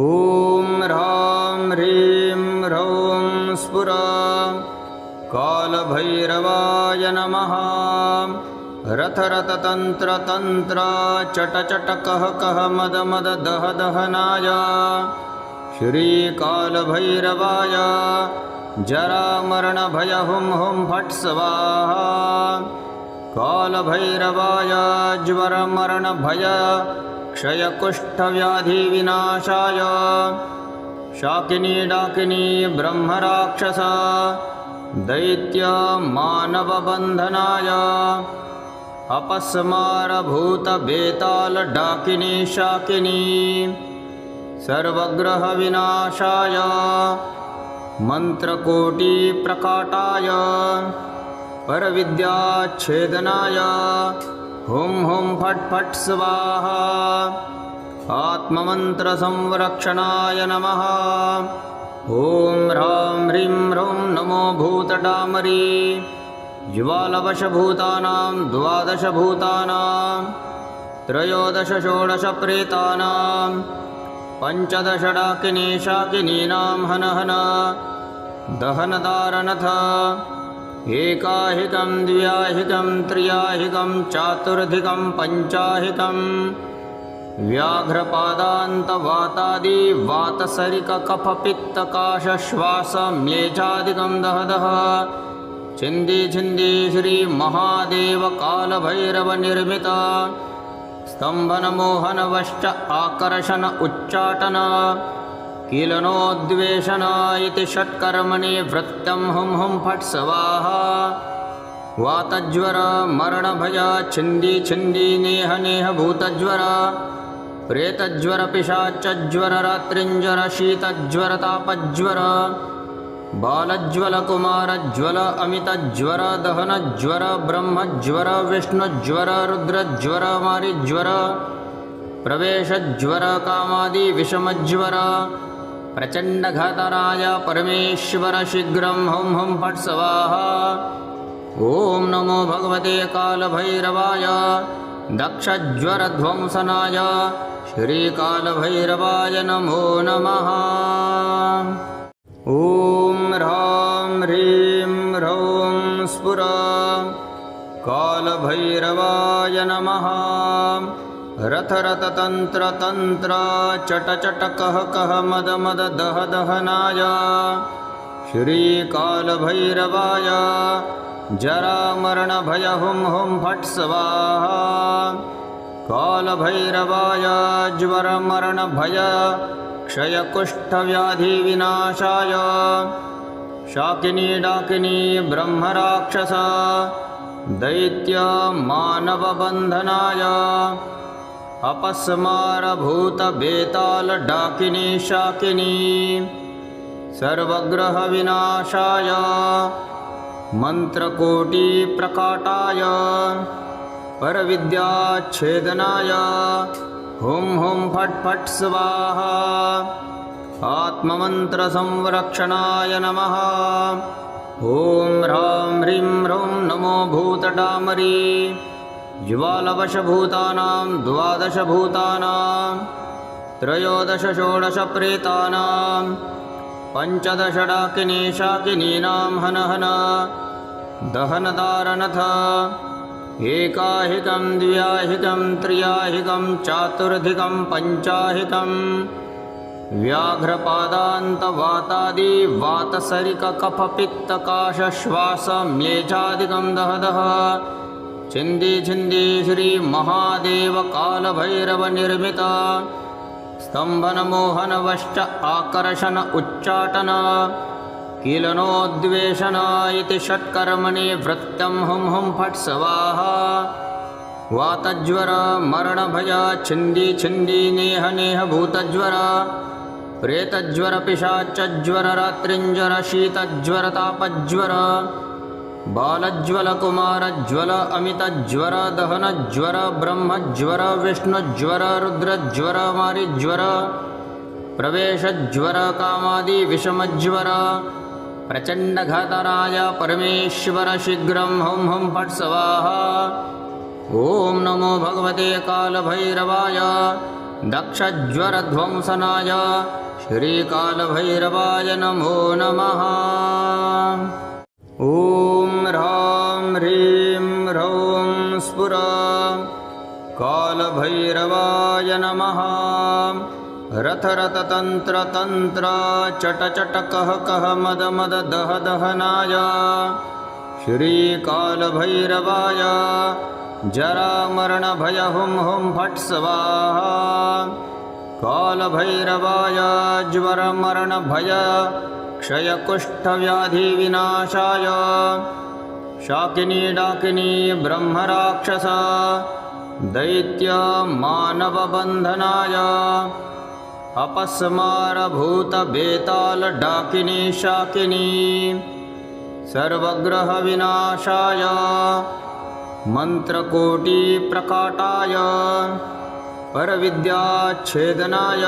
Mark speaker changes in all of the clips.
Speaker 1: ॐ ह्रां ह्रीं ह्रौं स्फुरा कालभैरवाय नमः। रथरथतन्त्रतन्त्र चटचटकहकह मदमददहदहनाय श्रीकालभैरवाय जरामरणभय हुं हुं फट् स्वाहा। कालभैरवाय ज्वरमरणभय क्षयकुष्ठव्याधिविनाशाय शाकिनी डाकिनी ब्रह्मराक्षस दैत्य मानवबन्धनाय अपस्मारभूतबेताल डाकिनी शाकिनी सर्वग्रहविनाशाय मन्त्रकोटिप्रकाटाय परविद्याच्छेदनाय हुं हुं फट् फट् स्वाहा। आत्ममन्त्रसंरक्षणाय नमः। ॐ ह्रां ह्रीं ह्रौं नमो भूतडामरी ज्वालवशभूतानां द्वादशभूतानां त्रयोदश षोडश प्रेतानां पञ्चदश डाकिनी शाकिनीनां हन हन दहनदारनथ एकाहिकं द्व्याहिकं त्र्याहिकं चातुर्धिकं पञ्चाहिकं व्याघ्रपादान्तवातादि वातसरिककफपित्तकाशश्वासम्येचादिकं दहदह छिन्दी छिन्दी श्रीमहादेवकालभैरवनिर्मित स्तम्भनमोहनवश्च आकर्षण उच्चाटन कीलनोद्वेषण इति षट्कर्मणि वृत्तं हुं हुं फट् स्वाहा। वातज्वर मरणभय छिन्दी छिन्दी नेह नेह भूतज्वर प्रेतज्वर पिशाचज्वर रात्रिञ्ज्वर शीतज्वर तापज्वर बालज्वल कुमारज्वल अमितज्वर दहनज्वर ब्रह्मज्वर विष्णुज्वर रुद्रज्वर मारिज्वर प्रवेशज्वर कामादि विषमज्वर प्रचण्डघातराय परमेश्वर शीघ्रं हुं हुं फट् स्वाहा। ॐ नमो भगवते कालभैरवाय दक्षज्वरध्वंसनाय श्रीकालभैरवाय नमो नमः। ॐ ह्रां ह्रीं ह्रौं स्फुरा कालभैरवाय नमः। रथरथतन्त्रतन्त्र चटचटकहकह मदमददहदहनाय श्रीकालभैरवाय जरामरणभय हुं हुं फट् स्वाहा। कालभैरवाय ज्वरमरणभय क्षयकुष्ठव्याधिविनाशाय शाकिनी डाकिनी ब्रह्मराक्षस दैत्य मानवबन्धनाय अपस्मारभूतबेताल डाकिनी शाकिनी सर्वग्रहविनाशाय मन्त्रकोटिप्रकाटाय परविद्याच्छेदनाय हुं हुं फट् फट् स्वाहा। आत्ममन्त्रसंरक्षणाय नमः। ॐ ह्रां ह्रीं ह्रौं नमो भूतडामरी ज्वालवशभूतानां द्वादशभूतानां त्रयोदश षोडश प्रेतानां पञ्चदश डाकिनी शाकिनीनां हन हन दहनदारनथ एकाहिकं द्व्याहिकं त्र्याहिकं चातुर्धिकं पञ्चाहिकं व्याघ्रपादान्तवातादि वातसरिककफपित्तकाशश्वासम्येचादिकं दहदह छिन्दी छिन्दी श्रीमहादेवकालभैरवनिर्मित स्तम्भनमोहनवश्च आकर्षण उच्चाटन कीलनोद्वेषण इति षट्कर्मणि वृत्तं हुं हुं फट् स्वाहा। वातज्वर मरणभय छिन्दी छिन्दी नेह नेह भूतज्वर प्रेतज्वर पिशाचज्वर रात्रिञ्ज्वर शीतज्वर तापज्वर बालज्वल कुमारज्वल अमितज्वर दहनज्वर ब्रह्मज्वर विष्णुज्वर रुद्रज्वर मारिज्वर प्रवेशज्वर कामादि विषमज्वर प्रचण्डघातराय परमेश्वर शीघ्रं हुं हुं फट् स्वाहा। ॐ नमो भगवते कालभैरवाय दक्षज्वरध्वंसनाय श्रीकालभैरवाय नमो नमः। ॐ ह्रां ह्रीं ह्रौं स्फुर कालभैरवाय नमः। रथरथतन्त्रतन्त्र चटचटकहकह मदमददहदहनाय श्रीकालभैरवाय जरामरणभय हुं हुं फट् स्वाहा। कालभैरवाय ज्वरमरणभय क्षयकुष्ठव्याधिविनाशाय शाकिनी डाकिनी ब्रह्मराक्षस दैत्य मानवबन्धनाय अपस्मारभूतबेताल डाकिनी शाकिनी सर्वग्रहविनाशाय मन्त्रकोटिप्रकाटाय परविद्याच्छेदनाय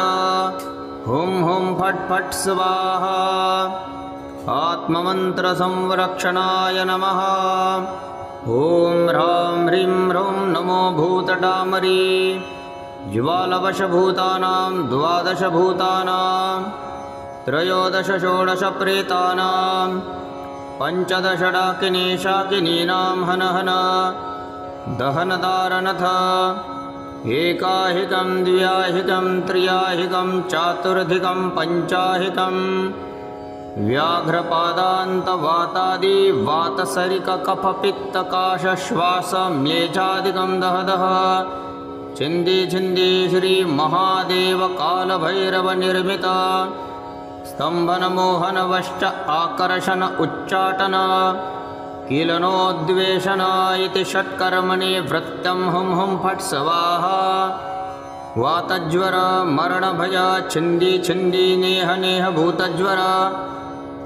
Speaker 1: हुं हुं फट् फट् स्वाहा। आत्ममन्त्रसंरक्षणाय नमः। ॐ ह्रां ह्रीं ह्रौं नमो भूतडामरी ज्वालवशभूतानां 12 भूतानां 13 षोडश प्रेतानां 15 डाकिनी शाकिनीनां हन हन दहनदारनथ एकाहिकं द्व्याहिकं त्र्याहिकं चातुर्धिकं पञ्चाहिकं व्याघ्रपादान्तवातादि वातसरिककफपित्तकाशश्वासम्येचादिकं दह दह छिन्दी छिन्दी श्रीमहादेवकालभैरवनिर्मित स्तम्भनमोहनवश्च आकर्षण उच्चाटन कीलनोद्वेषण इति षट्कर्मणि वृत्तं हुं हुं फट् स्वाहा। वातज्वर मरणभय छिन्दी छिन्दी नेह नेह भूतज्वर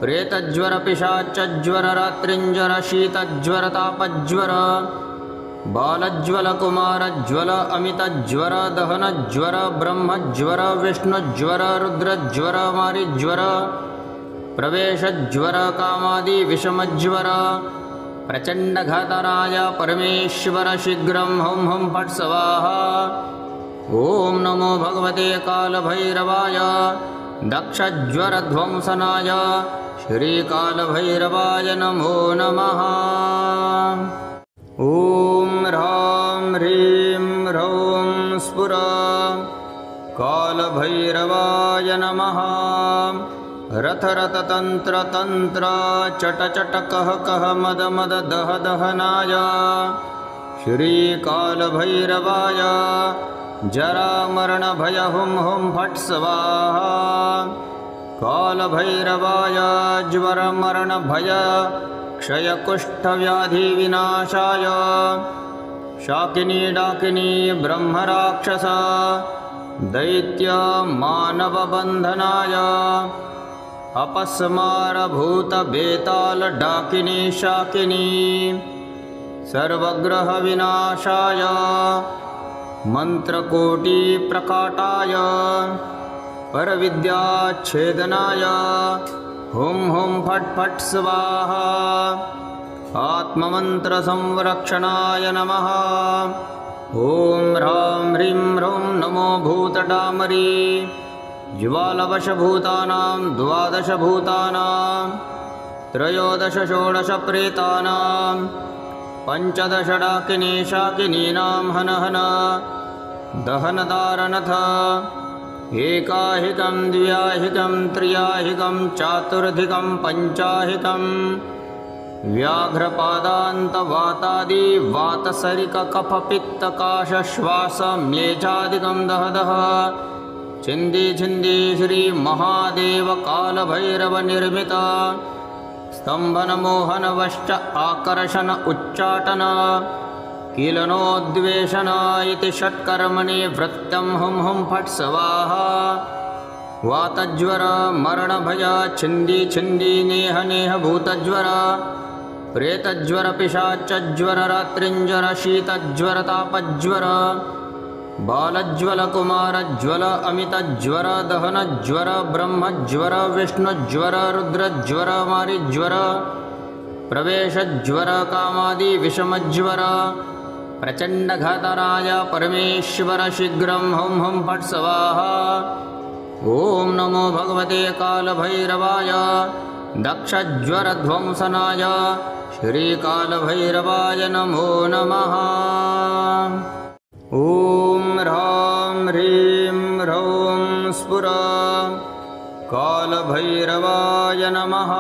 Speaker 1: प्रेतज्वर पिशाचज्वर रात्रिञ्ज्वर शीतज्वर तापज्वर बालज्वल कुमारज्वल अमितज्वर दहनज्वर ब्रह्मज्वर विष्णुज्वर रुद्रज्वर मारिज्वर प्रवेशज्वर कामादि विषमज्वर प्रचण्डघातराय परमेश्वर शीघ्रं हुं हुं फट् स्वाहा। ॐ नमो भगवते कालभैरवाय दक्षज्वरध्वंसनाय श्रीकालभैरवाय नमो नमः। ॐ ह्रां ह्रीं ह्रौं स्फुर कालभैरवाय नमः। रथरथतन्त्रतन्त्र चटचटकहकह मदमददहदहनाय श्रीकालभैरवाय जरामरणभय हुं हुं फट् स्वाहा। कालभैरवाय ज्वरमरणभय क्षयकुष्ठव्याधिविनाशाय शाकिनी डाकिनी ब्रह्मराक्षस दैत्य मानवबन्धनाय अपस्मारभूतबेताल डाकिनी शाकिनी सर्वग्रहविनाशाय मन्त्रकोटिप्रकाटाय परविद्याच्छेदनाय हुं हुं फट् फट् स्वाहा। आत्ममन्त्रसंरक्षणाय नमः। ॐ ह्रां ह्रीं ह्रौं नमो भूतडामरी ज्वालवशभूतानां 12 भूतानां 13 षोडश प्रेतानां 15 डाकिनी शाकिनीनां हन हन दहनदारनथ एकाहिकं द्व्याहिकं त्र्याहिकं चातुर्धिकं पञ्चाहिकं व्याघ्रपादान्तवातादि वातसरिककफपित्तकाशश्वासम्येचादिकं दह दह छिन्दी छिन्दी श्रीमहादेवकालभैरवनिर्मित स्तम्भनमोहनवश्च आकर्षण उच्चाटन कीलनोद्वेषण इति षट्कर्मणि वृत्तं हुं हुं फट् स्वाहा। वातज्वर मरणभय छिन्दी छिन्दी नेह नेह भूतज्वर प्रेतज्वर पिशाचज्वर रात्रिञ्ज्वर शीतज्वर तापज्वर बालज्वल कुमारज्वल अमितज्वर दहनज्वर ब्रह्मज्वर विष्णुज्वर रुद्रज्वर मारिज्वर प्रवेशज्वर कामादि विषमज्वर प्रचण्डघातराय परमेश्वर शीघ्रं हुं हुं फट् स्वाहा। ॐ नमो भगवते कालभैरवाय दक्षज्वरध्वंसनाय श्रीकालभैरवाय नमो नमः। ॐ ह्रां ह्रीं ह्रौं स्फुर कालभैरवाय नमः।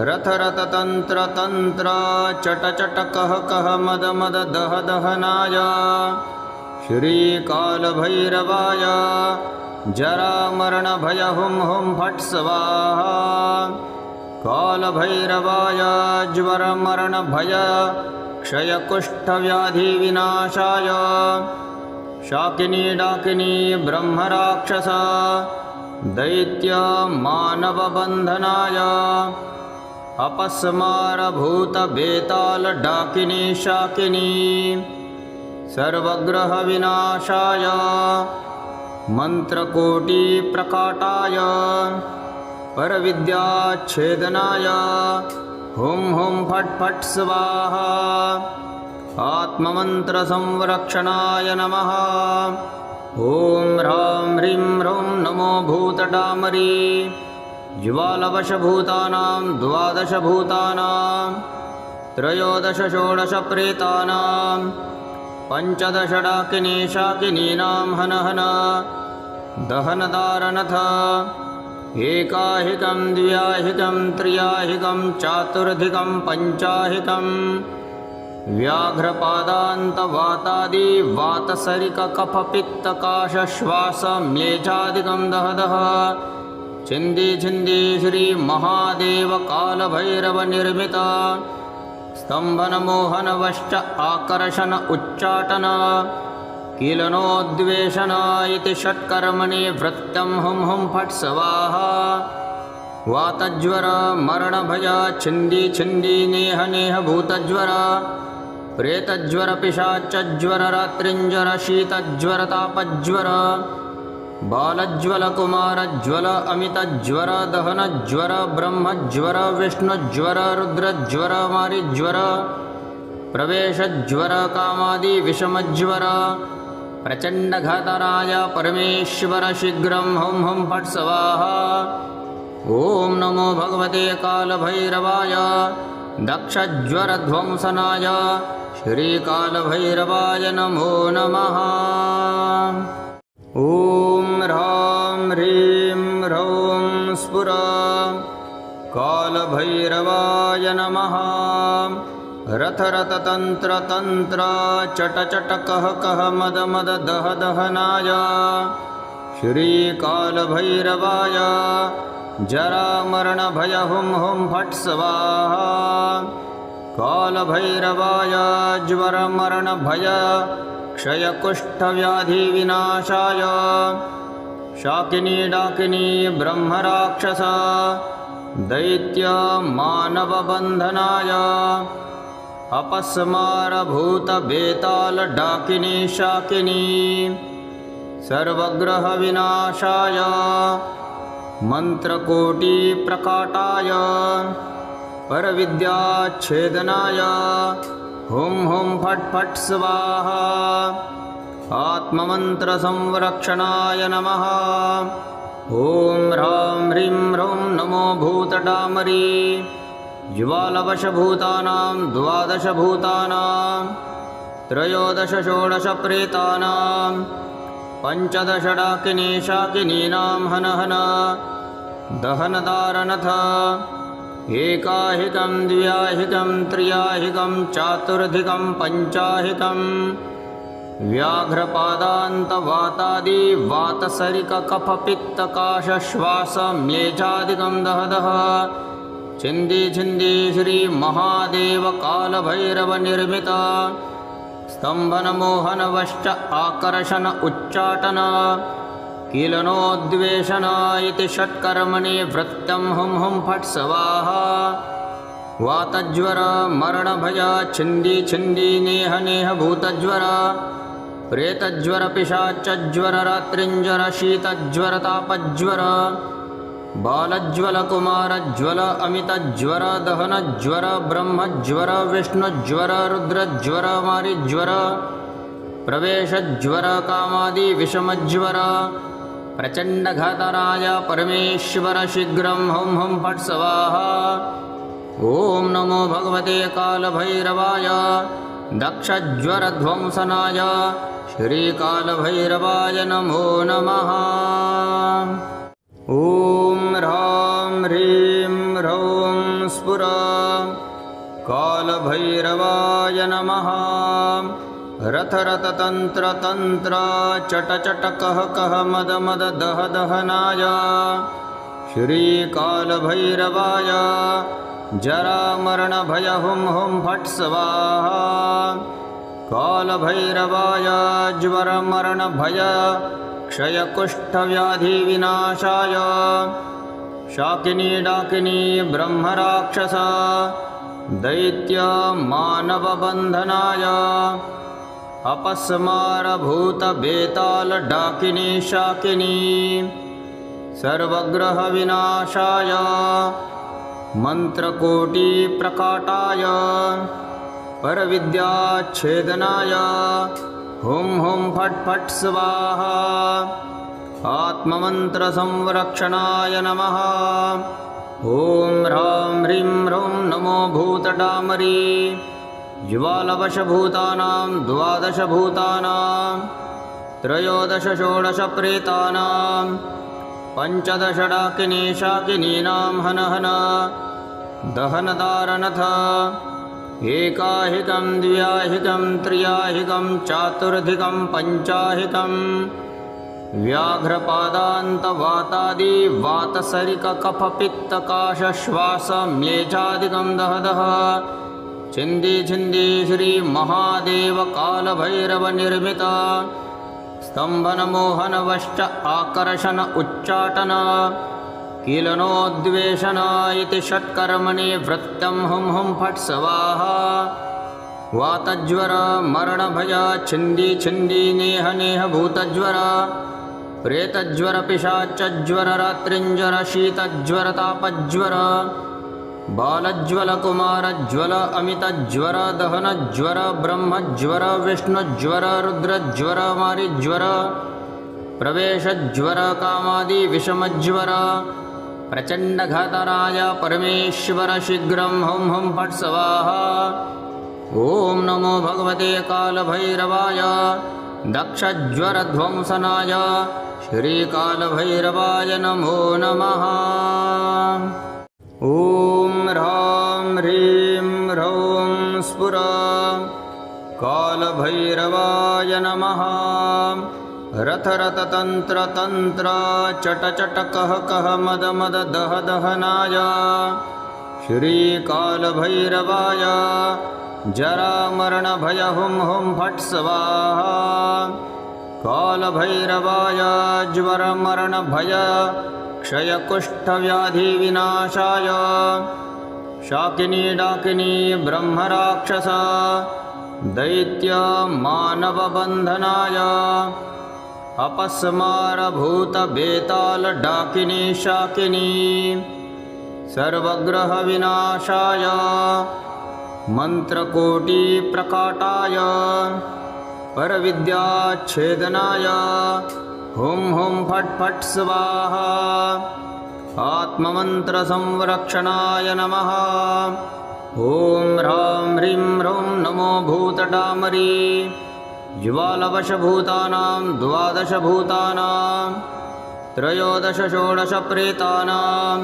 Speaker 1: रथरथतन्त्रतन्त्र चटचटकहकह मदमददहदहनाय श्रीकालभैरवाय जरामरणभय हुं हुं फट् स्वाहा। कालभैरवाय ज्वरमरणभय क्षयकुष्ठव्याधिविनाशाय शाकिनी डाकिनी ब्रह्मराक्षस दैत्य मानवबन्धनाय अपस्मारभूतबेताल डाकिनी शाकिनी सर्वग्रहविनाशाय मन्त्रकोटिप्रकाटाय परविद्याच्छेदनाय हुं हुं फट् फट् स्वाहा। आत्ममन्त्रसंरक्षणाय नमः। ॐ ह्रां ह्रीं ह्रौं नमो भूतडामरी ज्वालवशभूतानां 12 भूतानां 13 षोडश प्रेतानां 15 डाकिनी शाकिनीनां हन हन दहनदारनथ एकाहिकं द्व्याहिकं त्र्याहिकं चातुर्धिकं पञ्चाहिकं व्याघ्रपादान्तवातादि वातसरिककफपित्तकाशश्वासम्येचादिकं दह दह छिन्दी छिन्दी श्रीमहादेव कालभैरवनिर्मित स्तम्भनमोहनवश्च आकर्षण उच्चाटन कीलनोद्वेषण इति षट्कर्मणि वृत्तं हुं हुं फट् स्वाहा। वातज्वर मरणभय छिन्दी छिन्दी नेह नेह भूतज्वर प्रेतज्वर पिशाचज्वर रात्रिञ्ज्वर शीतज्वर तापज्वर बालज्वल कुमारज्वल अमितज्वर दहनज्वर ब्रह्मज्वर विष्णुज्वर रुद्रज्वर मारिज्वर प्रवेशज्वर कामादि विषमज्वर प्रचण्डघातराय परमेश्वर शीघ्रं हुं हुं फट् स्वाहा। ॐ नमो भगवते कालभैरवाय दक्षज्वरध्वंसनाय श्रीकालभैरवाय नमो नमः। ॐ ह्रां ह्रीं ह्रौं स्फुर कालभैरवाय नमः। रथरथतन्त्रतन्त्र चटचटकहकह मदमददहदहनाय श्रीकालभैरवाय जरामरणभय हुं हुं फट् स्वाहा। कालभैरवाय ज्वरमरणभय क्षयकुष्ठव्याधिविनाशाय शाकिनी डाकिनी ब्रह्मराक्षस दैत्य मानवबन्धनाय अपस्मारभूतबेताल डाकिनी शाकिनी सर्वग्रहविनाशाय मन्त्रकोटिप्रकाटाय परविद्याच्छेदनाय हुं हुं फट् फट् स्वाहा। आत्ममन्त्रसंरक्षणाय नमः। ॐ ह्रां ह्रीं ह्रौं नमो भूतडामरी ज्वालवशभूतानां 12 भूतानां 13 षोडश प्रेतानां 15 डाकिनी शाकिनीनां हन हन दहनदारनथ एकाहिकं द्व्याहिकं त्र्याहिकं चातुर्धिकं पञ्चाहिकं व्याघ्रपादान्तवातादि वातसरिककफपित्तकाशश्वासम्येचादिकं दह दह छिन्दी छिन्दी श्रीमहादेव कालभैरवनिर्मित स्तम्भनमोहनवश्च आकर्षण उच्चाटन कीलनोद्वेषण इति षट्कर्मणि वृत्तं हुं हुं फट् स्वाहा। वातज्वर मरणभय छिन्दी छिन्दी नेह नेह भूतज्वर प्रेतज्वर पिशाचज्वर रात्रिञ्ज्वर शीतज्वर तापज्वर बालज्वलकुमारज्वल अमितज्वर दहनज्वर ब्रह्मज्वर विष्णुज्वर रुद्रज्वर मारीज्वर प्रवेशज्वर कामादि विषमज्वर प्रचण्डघातराय परमेश्वर शीघ्रं हुं हुं फट् स्वाहा। ॐ नमो भगवते कालभैरवाय दक्षज्वरध्वंसनाय श्रीकालभैरवाय नमो नमः। ॐ ह्रां ह्रीं ह्रौं स्फुर कालभैरवाय नमः। रथ रथ तंत्र तंत्र चट चट कह कह मद मद दह दहनाय श्री कालभैरवाय जरा मरण भय हुं हुं फट् स्वाहा। कालभैरवाय ज्वर मरण भय क्षय कुष्ठ व्याधि विनाशाय शाकिनी डाकिनी ब्रह्मराक्षस दैत्य मानव बंधनाय अपस्मार भूत बेताल डाकिनी शाकिनी सर्वग्रह विनाशाय मंत्रकोटि प्रकाटाय परविद्याच्छेदनाय हुं हुं फट् फट् स्वाहा। आत्ममंत्र संरक्षणाय नमः। ॐ ह्रां ह्रीं ह्रौं नमो भूतडामरी ज्वालवशभूतानां द्वादशभूतानां त्रयोदश षोडश प्रेतानां पञ्चदश डाकिनी शाकिनीनां हन हन दहनदारनथ एकाहिकं द्व्याहिकं त्र्याहिकं चातुर्धिकं पञ्चाहिकं व्याघ्रपादान्तवातादि वातसरिककफपित्तकाशश्वासम्येचादिकं दह दह छिन्दी छिन्दी श्री महादेव कालभैरव निर्मित स्तंभन मोहन वश्च आकर्षण उच्चाटन कीलनोद्वेषण इति षट्कर्मणि वृत्तं हुं हुं फट् स्वाहा। वातज्वर मरणभय छिन्दी छिन्दी नेह नेह भूतज्वर प्रेतज्वर पिशाचज्वर रात्रिञ्जर शीतज्वर तापज्वर बालज्वल कुमारज्वल अमितज्वर दहनज्वर ब्रह्मज्वर विष्णुज्वर रुद्रज्वर मारीज्वर प्रवेशज्वर कामादि विषमज्वर प्रचण्डघातराय परमेश्वर शीघ्रं हुं हुं फट् स्वाहा। ॐ नमो भगवते कालभैरवाय दक्षज्वरध्वंसनाय श्रीकालभैरवाय नमो नमः। ॐ ह्रां ह्रीं ह्रौं स्फुर कालभैरवाय नमः। रथ रथ तंत्र तंत्र चट चट कह कह मद मद दह दहनाय श्री कालभैरवाय जरा मरण भय हुं हुं फट् स्वाहा। कालभैरवाय ज्वर मरण भय क्षय कुष्ठ व्याधि विनाशाय शाकिनी डाकिनी ब्रह्मराक्षस दैत्य मानव बंधनाय अपस्मार भूत बेताल डाकिनी शाकिनी सर्वग्रह विनाशाय मंत्रकोटि प्रकाटाय परविद्याच्छेदनाय हुं हुं फट् फट् स्वाहा। आत्ममंत्र संरक्षणाय नमः। ॐ ह्रां ह्रीं ह्रौं नमो भूतडामरी ज्वालवशभूतानां द्वादशभूतानां त्रयोदश षोडश प्रेतानां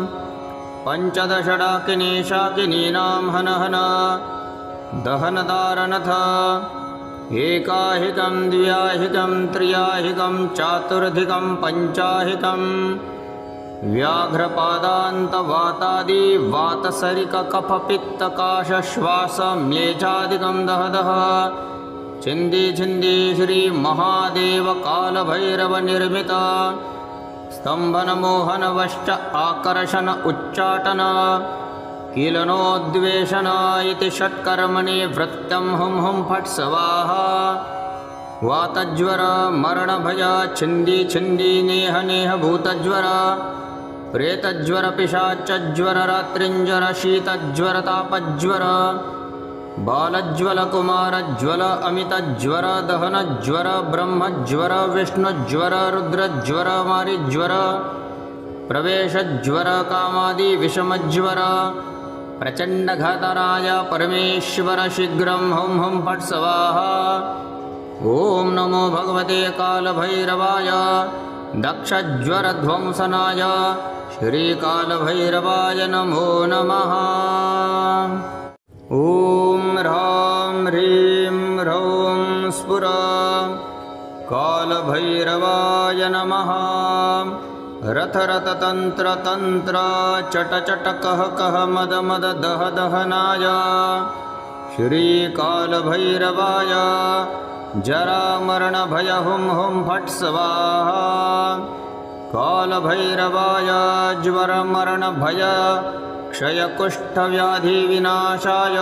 Speaker 1: पञ्चदश डाकिनी शाकिनीनां हन हन दहनदारनथ एकाहिकं द्व्याहिकं त्र्याहिकं चातुर्धिकं पञ्चाहिकं व्याघ्रपादान्तवातादि वातसरिककफपित्तकाशश्वासम्येचादिकं दह दह छिन्दी छिन्दी श्री महादेव कालभैरव निर्मित स्तंभन मोहन वश्च आकर्षण उच्चाटन कीलनोद्वेषण इति षट्कर्मणि वृत्तं हुं हुं फट् स्वाहा। वातज्वर मरणभय छिन्दी छिन्दी नेह नेह भूतज्वर प्रेतज्वर पिशाचज्वर रात्रिंज्वर शीतज्वर तापज्वर बालज्वल कुमारज्वल अमितज्वर दहनज्वर ब्रह्मज्वर विष्णुज्वर रुद्रज्वर मारीज्वर प्रवेशज्वर कामादि विषमज्वर प्रचंडघातराय परमेश्वर शीघ्रं हुं हुं फट् स्वाहा। ओम नमो भगवते कालभैरवाय दक्षज्वरध्वंसनाय श्रीकालभैरवाय नमो नमः। ॐ ह्रां ह्रीं ह्रौं स्फुर कालभैरवाय नमः। रथ रथ तंत्र तंत्र चट चट कह कह मद मद दह दहनाय श्रीकालभैरवाय जरा मरण भय हुं हुं फट् स्वाहा। कालभैरवाय ज्वर मरण भय क्षय कुष्ठ व्याधि विनाशाय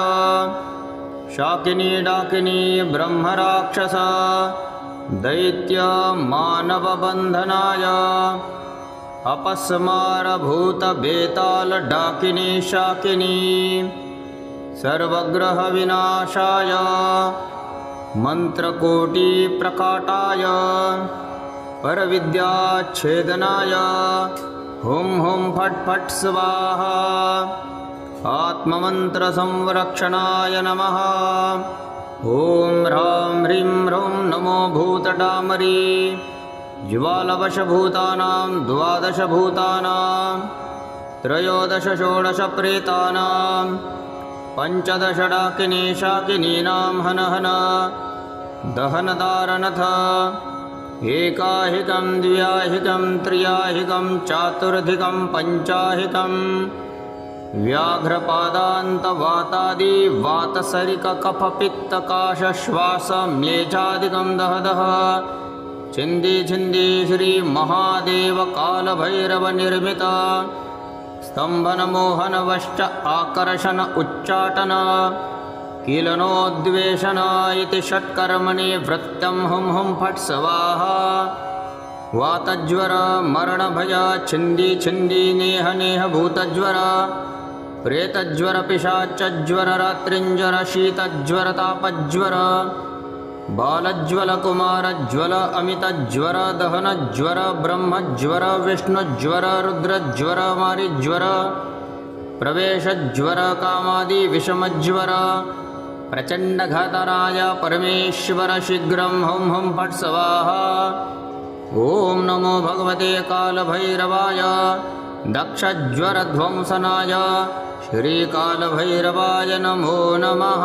Speaker 1: शाकिनी डाकिनी ब्रह्मराक्षस दैत्य मानव बंधनाय अपस्मार भूत बेताल डाकिनी शाकिनी सर्वग्रह विनाशाय मंत्रकोटि प्रकाटाय परविद्याच्छेदनाय हुं हुं फट् फट् स्वाहा। आत्ममंत्र संरक्षणाय नमः। ॐ ह्रां ह्रीं ह्रौं नमो भूतडामरी ज्वालवशभूतानां द्वादशभूतानां त्रयोदश षोडश प्रेतानां पंचदश डाकिनी शाकिनीनां हन हन दहनदारनथ एकाहिकं द्व्याहिकं त्र्याहिकं चातुर्धिकं पञ्चाहिकं व्याघ्रपादान्तवातादि वातसरिककफपित्तकाशश्वासम्लेच्छादिकं दह दह छिन्दी छिन्दी श्री महादेव कालभैरव निर्मित स्तंभन मोहन वश्च आकर्षण उच्चाटन कीलनोद्वेषण इति षट्कर्मणि वृत्तं हुं हुं फट् स्वाहा। वातज्वर मरणभय छिन्दी छिन्दी नेह नेह भूतज्वर प्रेतज्वर पिशाचज्वर रात्रिंज्वर शीतज्वर तापज्वर बालज्वल कुमारज्वल अमितज्वर दहनज्वर ब्रह्मज्वर विष्णुज्वर रुद्रज्वर मारीज्वर प्रवेशज्वर कामादि विषमज्वर प्रचंडघातराय परमेश्वर शीघ्रं हुं हुं फट् स्वाहा। ओम नमो भगवते कालभैरवाय दक्षज्वरध्वंसनाय श्रीकालभैरवाय नमो नमः।